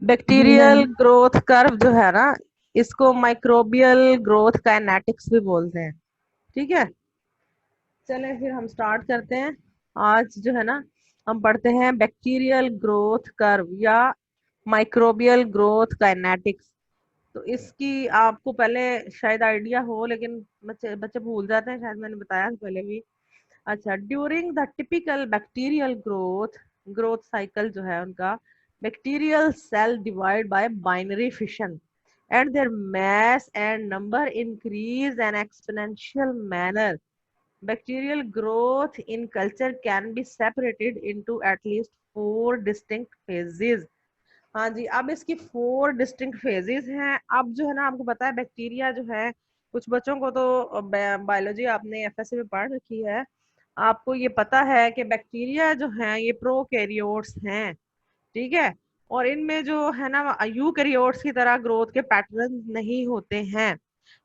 जी bacterial ma'am. Growth curve जो है ना, इसको माइक्रोबियल ग्रोथ काइनेटिक्स भी बोलते हैं। ठीक है, चलें फिर हम स्टार्ट करते हैं। आज जो है ना, हम पढ़ते हैं बैक्टीरियल ग्रोथ कर्व या माइक्रोबियल ग्रोथ काइनेटिक्स। तो इसकी आपको पहले शायद आइडिया हो, लेकिन बच्चे बच्चे भूल जाते हैं, शायद मैंने बताया था पहले भी। अच्छा, during the typical bacterial growth growth cycle जो है उनका, bacterial cell divide by binary fission and their mass and number increase an exponential manner. Bacterial growth in culture can be separated into at least 4 distinct phases. हाँ जी, अब इसकी 4 distinct phases हैं। अब जो है ना, आपको पता है बैक्टीरिया जो है, कुछ बच्चों को तो बायोलॉजी आपने एफएससी में पढ़ रखी है, आपको ये पता है कि बैक्टीरिया जो है ये प्रोकैरियोट्स हैं। ठीक है, और इनमें जो है ना, यूकैरियोट्स की तरह ग्रोथ के पैटर्न नहीं होते हैं।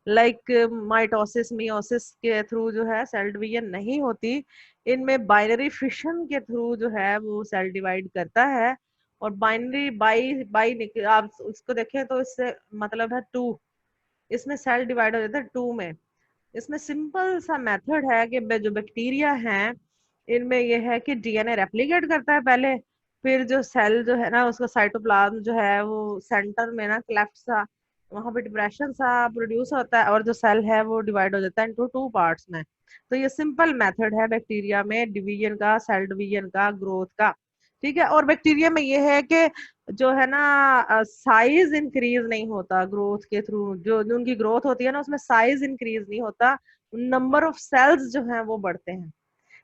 लाइक माइटोसिस मियोसिस के थ्रू जो है सेल डिवीजन नहीं होती। इनमें बाइनरी फिशन के थ्रू जो है वो सेल डिवाइड करता है। और बाइनरी बाई बाई आप उसको देखें तो इससे मतलब है टू, इसमें सेल डिवाइड हो जाता है टू में। इसमें सिंपल सा मेथड है कि जो बैक्टीरिया हैं, इनमें यह है कि डीएनए रेप्लिकेट करता है पहले, फिर जो सेल जो है ना उसका साइटोप्लाज्म जो है वो सेंटर में ना क्लेफ्ट सा, वहां पे डिप्रेशन सा प्रोड्यूस होता है, और जो सेल है वो डिवाइड हो जाता है इनटू 2 पार्ट्स में। तो ये सिंपल मेथड है बैक्टीरिया में डिवीजन का, सेल डिवीजन का, ग्रोथ का। ठीक है, और बैक्टीरिया में ये है कि जो है ना, साइज इंक्रीज नहीं होता ग्रोथ के थ्रू। जो उनकी ग्रोथ होती है ना, उसमें साइज इंक्रीज नहीं होता, नंबर ऑफ सेल्स जो हैं वो बढ़ते हैं।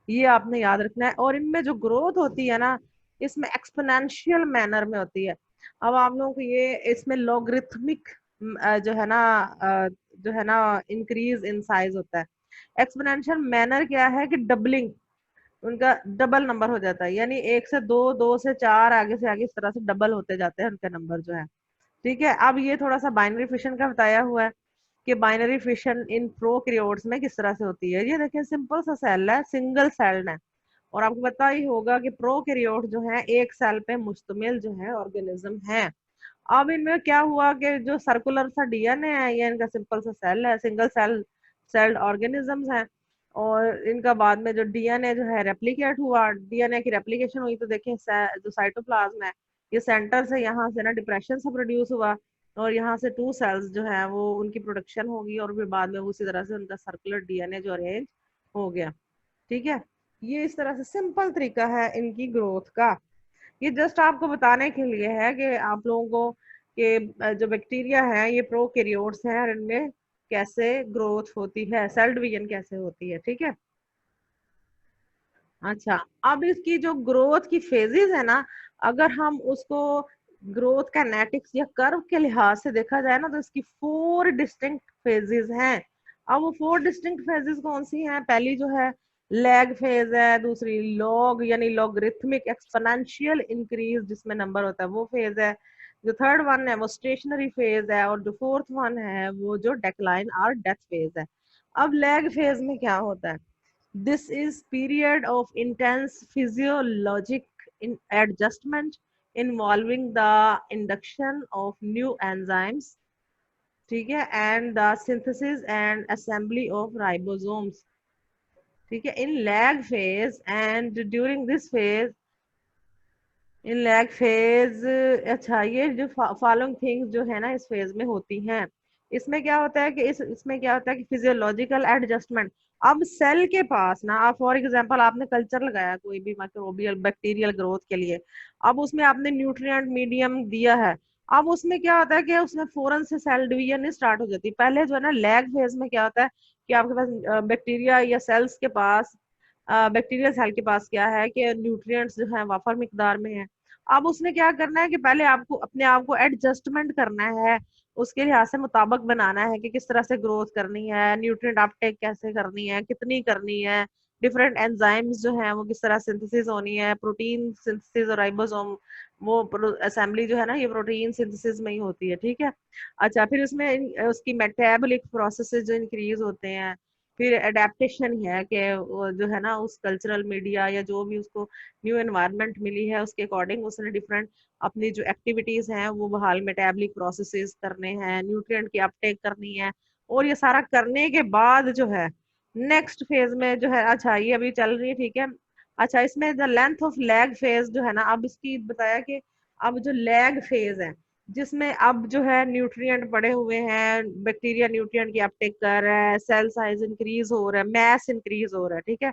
ये आपने याद रखना है। और इनमें जो ग्रोथ होती है ना, इसमें एक्सपोनेंशियल मैनर में होती है। अब आप लोगों को ये इसमें लॉगरिथमिक जो है ना, जो है ना, इंक्रीज इन साइज होता है। एक्सपोनेंशियल मैनर क्या है कि डबलिंग, उनका डबल नंबर हो जाता है, यानी 1 से 2, 2 से 4, आगे से आगे, इस तरह से डबल होते जाते हैं उनके नंबर जो है। ठीक है, अब ये थोड़ा सा बाइनरी फिशन का बताया हुआ है कि बाइनरी फिशन इन प्रोकैरियोट्स में किस तरह से होती है। ये देखिए, सिंपल सा सेल है, सिंगल सेल है। और आपको पता ही होगा कि प्रोकैरियोट जो है एक सेल पे मुश्तमिल जो है ऑर्गेनिज्म है। अब इनमें क्या हुआ कि जो सर्कुलर सा डीएनए है, ये इनका सिंपल सा सेल है, सिंगल सेल सेल्ड ऑर्गेनिजम्स हैं। और इनका बाद में जो डीएनए जो है रेप्लिकेट हुआ, डीएनए की रेप्लिकेशन हुई, तो देखें जो साइटोप्लाज्म है, ये सेंटर से यहाँ से ना डिप्रेशन से प्रोड्यूस हुआ, और यहाँ से 2 सेल्स जो है वो उनकी प्रोडक्शन होगी, और फिर बाद में उसी तरह से उनका सर्कुलर डीएनए जो अरेंज हो गया। ठीक है, ये इस तरह से सिंपल तरीका है इनकी ग्रोथ का। ये जस्ट आपको बताने के लिए है कि आप लोगों को कि जो बैक्टीरिया है ये प्रोकैरियोट्स हैं, और इनमें कैसे ग्रोथ होती है, सेल डिवीजन कैसे होती है। ठीक है, अच्छा, अब इसकी जो ग्रोथ की फेजेस है ना, अगर हम उसको ग्रोथ काइनेटिक्स या कर्व के लिहाज से देखा जाए ना, तो इसकी 4 डिस्टिंक्ट फेजेस हैं। अब वो 4 डिस्टिंक्ट फेजेस कौन सी हैं? पहली जो है लैग फेज है, दूसरी लॉग यानी लॉगरिथमिक एक्सपोनेंशियल इंक्रीज जिसमें नंबर होता है वो फेज है, जो थर्ड वन है वो स्टेशनरी फेज है, और जो फोर्थ वन है वो जो डेक्लाइन और डेथ फेज है। अब लैग फेज में क्या होता है? This is period of intense physiologic adjustment involving the induction of new enzymes, ठीक है, and the synthesis and assembly of ribosomes. ठीक है, in lag phase and during this phase, in lag phase, अच्छा, ये जो फॉलोइंग थिंग्स जो है ना इस फेज में होती हैं। इसमें क्या होता है कि इसमें क्या होता है कि फिजियोलॉजिकल एडजस्टमेंट। अब सेल के पास ना, आप फॉर एग्जांपल आपने कल्चर लगाया कोई भी माइक्रोबियल बैक्टीरियल ग्रोथ के लिए, अब उसमें आपने न्यूट्रिएंट मीडियम दिया है। अब उसमें क्या होता है कि उसमें फौरन से सेल डिवीजन स्टार्ट हो जाती है। पहले जो है ना लैग फेज में क्या होता है कि आपके पास बैक्टीरिया या सेल्स के पास, बैक्टीरियल सेल के पास क्या है कि न्यूट्रिएंट्स जो है वाफर मिकदार में है। अब उसने क्या करना है कि पहले आपको अपने आप को एडजस्टमेंट करना है, उसके लिहाज से मुताबिक बनाना है कि किस तरह से ग्रोथ करनी है, न्यूट्रिएंट अपटेक कैसे करनी है, कितनी करनी है, डिफरेंट एंजाइम्स जो है वो किस तरह सिंथेसिस होनी है, प्रोटीन सिंथेसिस और राइबोसोम वो असेंबली जो है ना, ये प्रोटीन सिंथेसिस में ही होती है। ठीक है, अच्छा, फिर उसमें उसकी मेटाबॉलिक प्रोसेसेस जो इंक्रीज होते हैं, फिर एडेप्टेशन है कि वो जो है ना उस कल्चरल मीडिया या जो भी उसको न्यू एनवायरनमेंट मिली है उसके अकॉर्डिंग उसने डिफरेंट अपनी जो एक्टिविटीज हैं वो बहाल मेटाबॉलिक प्रोसेसेस करने हैं, न्यूट्रिएंट की अपटेक करनी है। और ये सारा करने के बाद जो है नेक्स्ट फेज में जो है, अच्छा ये अभी चल रही है, ठीक है। अच्छा इसमें the length of lag phase जो है ना, अब इसकी बताया कि अब जो लैग फेज है जिसमें अब जो है न्यूट्रिएंट पड़े हुए हैं, बैक्टीरिया न्यूट्रिएंट की अपटेक कर रहा है, सेल साइज इंक्रीज हो रहा है, मैस इंक्रीज हो रहा है, ठीक है।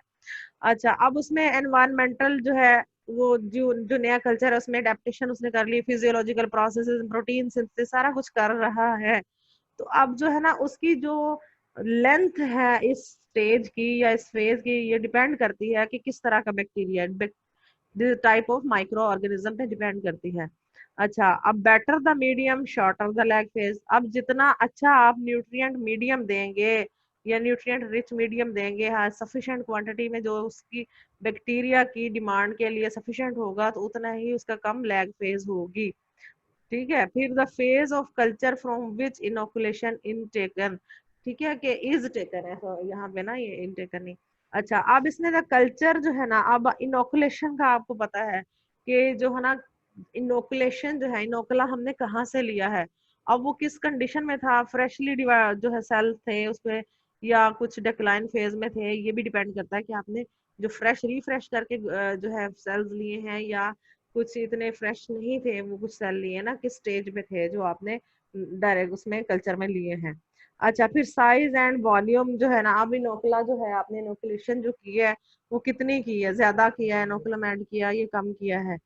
अच्छा अब उसमें एनवायरमेंटल जो है वो जो जो नया कल्चर है उसमें एडेप्टेशन उसने कर ली, फिजियोलॉजिकल प्रोसेसेस, प्रोटीन सिंथेसिस सारा कुछ कर रहा है। तो अब जो है ना उसकी जो लेंथ है इस स्टेज की या इस फेज की, ये डिपेंड करती है कि किस तरह का बैक्टीरिया है, टाइप ऑफ माइक्रो ऑर्गेनिज्म पे डिपेंड करती है। अच्छा अब better the medium shorter the lag phase, अब जितना अच्छा आप न्यूट्रिएंट मीडियम देंगे या न्यूट्रिएंट रिच मीडियम देंगे, हाँ सफिशिएंट क्वांटिटी में जो उसकी बैक्टीरिया की डिमांड के लिए सफिशिएंट होगा तो उतना ही उसका कम लैग फेज होगी, ठीक है। फिर the phase of culture from which inoculation in taken, ठीक है कि इज टेकन है, तो यहाँ पे ना ये इन टेकन नहीं। अच्छा अब इसमें द कल्चर जो है ना, अब इनोकुलेशन का आपको पता है कि जो है ना इनोकुलेशन जो है, इनोकुला हमने कहाँ से लिया है, अब वो किस कंडीशन में था, फ्रेशली जो है सेल थे उसपे या कुछ डिक्लाइन फेज में थे, ये भी डिपेंड करता है कि आपने जो फ्रेश रिफ्रेश करके जो है सेल्स लिए हैं या कुछ इतने फ्रेश नहीं थे वो कुछ सेल लिए ना, किस स्टेज पे थे जो आपने डायरेक्ट उसमें कल्चर में लिए हैं। अच्छा फिर साइज एंड वॉल्यूम जो है ना, अब इनोकुला जो है आपने इनोकुलेशन जो की है वो कितनी की है, ज्यादा किया है इनोकुलम ऐड किया ये कम किया है।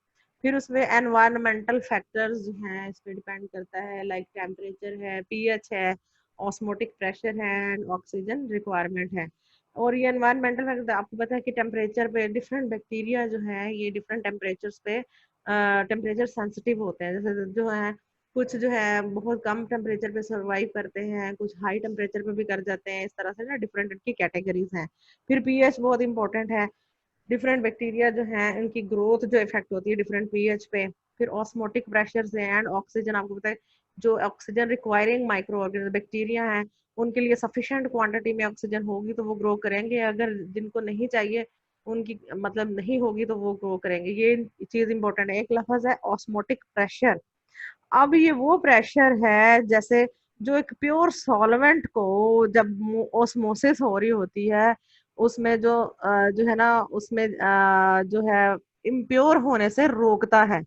फिर उसमें एनवायरमेंटल फैक्टर्स जो हैं इस पे डिपेंड करता है, लाइक टेम्परेचर है, पीएच है, ऑस्मोटिक प्रेशर है एंड ऑक्सीजन रिक्वायरमेंट है। और ये एनवायरमेंटल फैक्टर आपको पता है कि टेम्परेचर पे डिफरेंट बैक्टीरिया जो है ये डिफरेंट टेम्परेचर्स पे टेम्परेचर सेंसिटिव होते हैं, जैसे जो है कुछ जो है बहुत कम टेम्परेचर पे सर्वाइव करते हैं, कुछ हाई टेम्परेचर पे भी कर जाते हैं, इस तरह से ना डिफरेंट की कैटेगरीज हैं। फिर पीएच बहुत इंपॉर्टेंट है, डिफरेंट बैक्टीरिया जो है इनकी ग्रोथ जो इफेक्ट होती है डिफरेंट पीएच पे। फिर ऑस्मोटिक प्रेशर एंड ऑक्सीजन, आपको पता है जो oxygen requiring micro organism bacteria हैं उनके लिए सफिशिएंट क्वांटिटी में ऑक्सीजन होगी तो वो ग्रो करेंगे, अगर जिनको नहीं चाहिए उनकी मतलब नहीं होगी तो वो ग्रो करेंगे, ये चीज इंपॉर्टेंट है। एक लफ्ज है ऑस्मोटिक प्रेशर, अब ये वो प्रेशर है जैसे जो एक प्योर सॉल्वेंट को जब ओस्मोसिस हो रही होती है उसमें जो है ना उसमें जो है इम्प्योर होने से रोकता है।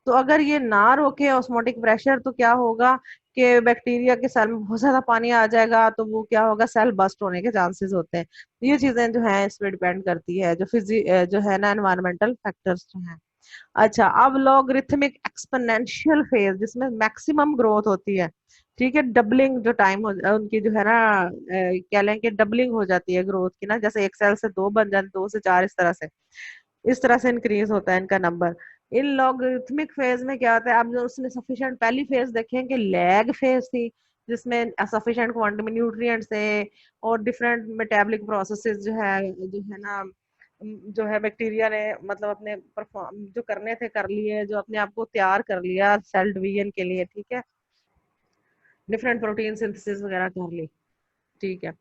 तो अगर ये ना रोके ऑस्मोटिक प्रेशर तो क्या होगा कि बैक्टीरिया के सेल में बहुत ज्यादा पानी आ जाएगा, तो वो क्या होगा सेल बस्ट होने के चांसेस होते हैं। ये चीजें जो है इस पे डिपेंड करती है जो जो है ना एनवायरमेंटल फैक्टर्स जो है। अच्छा अब लॉगरिथमिक एक्सपोनेंशियल फेज जिसमें मैक्सिमम ग्रोथ होती है, ठीक है, डबलिंग जो टाइम हो उनकी जो है ना क्या लेंगे डबलिंग हो जाती है ग्रोथ की ना, जैसे एक सेल से दो बन जाते, दो से चार, इस तरह से इंक्रीज होता है इनका नंबर। इन लॉगरिथमिक फेज में क्या होता है, अब जो उसने सफिशिएंट पहली फेज देखें कि लैग फेज थी जिसमें सफिशिएंट क्वांटिटी में न्यूट्रिएंट्स थे और डिफरेंट मेटाबॉलिक प्रोसेसेस जो है ना जो है बैक्टीरिया ने मतलब अपने परफॉर्म जो करने थे कर लिए, जो अपने आप को तैयार कर लिया सेल डिवीजन के लिए, ठीक है, डिफरेंट प्रोटीन सिंथेसिस वगैरह कर ली, ठीक है।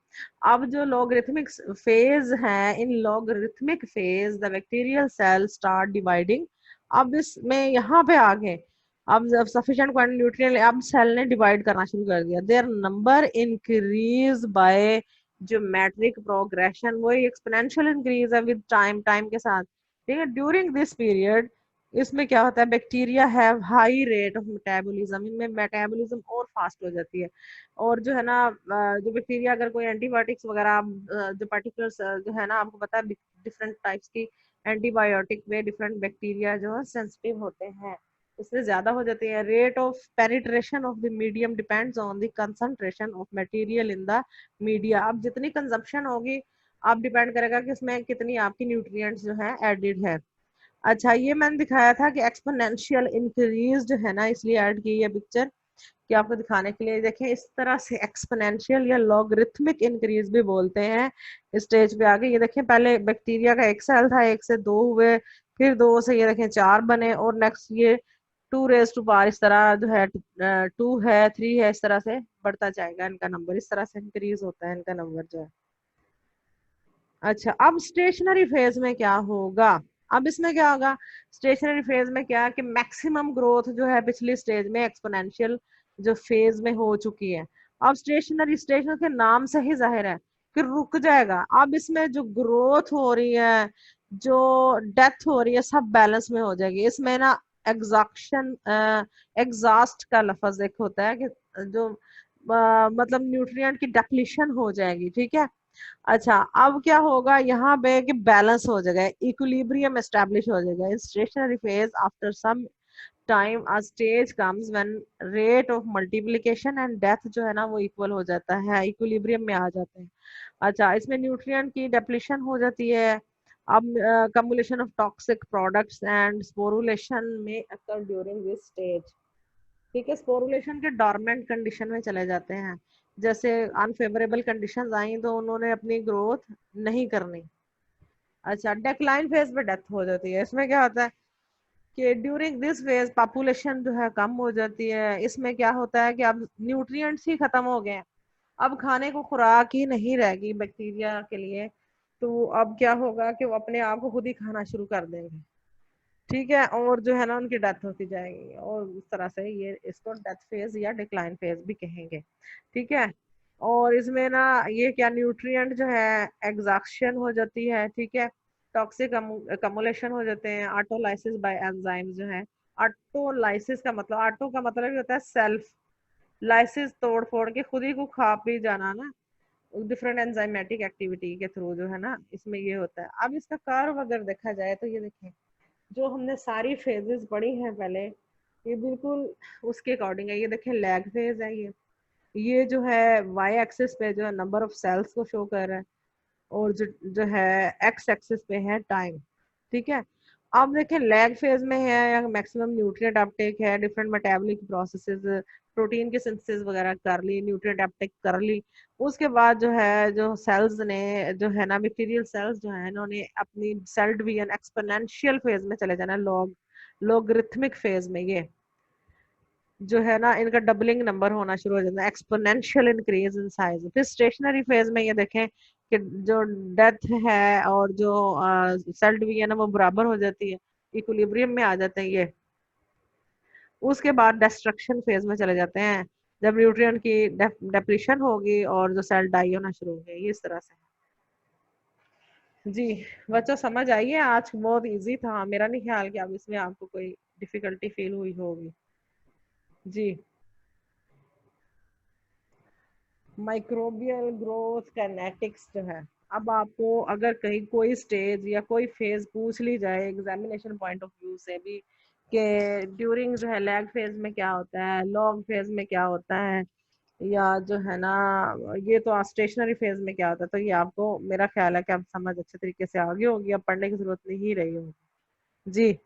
अब जो लॉगरिथमिक फेज है, in logarithmic phase the bacterial cell start dividing, अब इसमें यहाँ पे आ गए, अब जब सफिशिएंट क्वांटिटी न्यूट्रिएंट अब सेल ने डिवाइड करना शुरू कर दिया, their number increase by geometric progression, वही एक्सपोनेंशियल इंक्रीज है विद टाइम, टाइम के साथ, ठीक है। ड्यूरिंग दिस पीरियड इसमें क्या होता है bacteria have high rate of metabolism, इनमें मेटाबॉलिज्म और फास्ट हो जाती है। और जो है ना जो बैक्टीरिया अगर कोई एंटीबायोटिक्स वगैरह जो पार्टिकुलर जो है ना आपको पता है डिफरेंट टाइप्स की एंटीबायोटिक में डिफरेंट बैक्टीरिया जो है सेंसिटिव होते हैं, उससे ज्यादा हो जाती है। Rate of penetration of the medium depends on the concentration of material in the media, अब जितनी कंजप्शन होगी आप डिपेंड करेगा कि उसमें कितनी आपकी न्यूट्रिएंट्स जो है एडिड है। अच्छा ये मैंने दिखाया था कि एक्सपोनेंशियल इंक्रीज जो है ना इसलिए ऐड की है पिक्चर कि आपको दिखाने के लिए, देखें इस तरह से एक्सपोनेंशियल या लॉगरिथमिक इंक्रीज भी बोलते हैं स्टेज पे आगे। ये देखें पहले बैक्टीरिया का एक सेल था, एक से दो हुए, फिर दो से ये देखें चार बने और नेक्स्ट ये टू रेज टू पार इस तरह जो है टू है, थ्री है, इस तरह से बढ़ता जाएगा इनका नंबर, इस तरह से इंक्रीज होता है इनका नंबर जो है। अच्छा, अब स्टेशनरी फेज में क्या होगा? अब इसमें क्या होगा? स्टेशनरी फेज में क्या है कि मैक्सिमम ग्रोथ जो है पिछली स्टेज में एक्सपोनेंशियल जो फेज में हो चुकी है, अब स्टेशनरी, स्टेशन के नाम से ही जाहिर है कि रुक जाएगा। अब इसमें जो ग्रोथ हो रही है, जो डेथ हो रही है, सब बैलेंस में हो जाएगी। इसमें ना एग्जॉक्शन, एग्जॉस्ट का लफज एक होता है कि जो मतलब न्यूट्रिएंट की डिप्लीशन हो जाएगी, ठीक है। अच्छा, अब क्या होगा यहाँ पे कि बैलेंस हो जाएगा, इक्विलिब्रियम एस्टेब्लिश हो जाएगा। In stationary phase after some time a stage comes when rate of multiplication and death जो है ना वो इक्वल हो जाता है, इक्विलिब्रियम में आ जाते हैं। अच्छा, इसमें न्यूट्रिएंट की डेप्लीशन हो जाती है। अब कम्युलेशन of toxic products and sporulation में अकर ड्यूरिंग दिस स्टेज, ठीक है। स्पोरुलेशन के डॉर्मेंट कंडीशन में चले जाते हैं। जैसे अनफेवरेबल कंडीशंस आई तो उन्होंने अपनी ग्रोथ नहीं करनी। अच्छा, डेक्लाइन फेज पे डेथ हो जाती है। इसमें क्या होता है कि ड्यूरिंग दिस फेज पॉपुलेशन जो है कम हो जाती है। इसमें क्या होता है कि अब न्यूट्रिएंट्स ही खत्म हो गए हैं, अब खाने को खुराक ही नहीं रहेगी बैक्टीरिया के लिए। तो अब क्या होगा कि वो अपने आप को खुद ही खाना शुरू कर देंगे, ठीक है। और जो है ना उनकी डेथ होती जाएगी, और उस तरह से ये इसको डेथ फेज या डिक्लाइन फेज भी कहेंगे, ठीक है। और इसमें ना ये क्या, न्यूट्रिएंट जो है एग्जॉक्शन हो जाती है, ठीक है। टॉक्सिक कमुलेशन हो जाते हैं। ऑटोलाइसिस बाय एंजाइम जो है, ऑटोलाइसिस का मतलब, ऑटो का मतलब ये होता है सेल्फ, लाइसिस तोड़ फोड़ के खुद ही को खा पी जाना ना, डिफरेंट एंजाइमेटिक एक्टिविटी के थ्रू जो है ना, इसमें ये होता है। अब इसका कर्व अगर देखा जाए तो ये देखें, जो हमने सारी फेजेस पढ़ी हैं पहले, ये बिल्कुल उसके अकॉर्डिंग है। ये देखें लैग फेज है ये जो है वाई एक्सिस पे जो है नंबर ऑफ सेल्स को शो कर रहा है, और जो जो है एक्स एक्सिस पे है टाइम, ठीक है। अब देखें लैग फेज में है या मैक्सिमम न्यूट्रिएंट अपटेक है, डिफरेंट मेटाबॉलिक प्रोसेसेस, प्रोटीन के सिंथेसिस वगैरह कर ली, न्यूट्रिएंट अपटेक कर ली। उसके बाद जो है जो सेल्स ने जो है ना बैक्टीरियल सेल्स जो है इन्होंने अपनी सेल डिवीजन एक्सपोनेंशियल फेज में चले जाना, लॉगरिथमिक फेज में ये जो है ना इनका डबलिंग नंबर होना शुरू हो जाता है, एक्सपोनेंशियल इंक्रीज इन साइज। फिर स्टेशनरी फेज में ये देखें कि जो डेथ है और जो सेल डिवीजन है वो बराबर हो जाती है, इक्विलिब्रियम में आ जाते हैं ये। उसके बाद डिस्ट्रक्शन फेज में चले जाते हैं, जब न्यूट्रिएंट की डेप्लीशन होगी और जो सेल डाई होना शुरू होंगे, ये इस तरह से। जी बच्चों, समझ आइए, आज बहुत इजी था। मेरा नहीं ख्याल कि अब इसमें आपको कोई डिफिकल्टी फील हुई होगी। जी, माइक्रोबियल ग्रोथ काइनेटिक्स जो है, अब आपको अगर कहीं कोई स्टेज या कोई फेज पूछ ली जाए एग्जामिनेशन पॉइंट ऑफ व्यू से भी कि ड्यूरिंग जो है लैग फेज में क्या होता है, लॉग फेज में क्या होता है, या जो है ना ये तो स्टेशनरी फेज में क्या होता है, तो ये आपको मेरा ख्याल है कि आप समझ अच्छे तरीके से आ गई होगी, अब पढ़ने की जरूरत नहीं रही होगी। जी।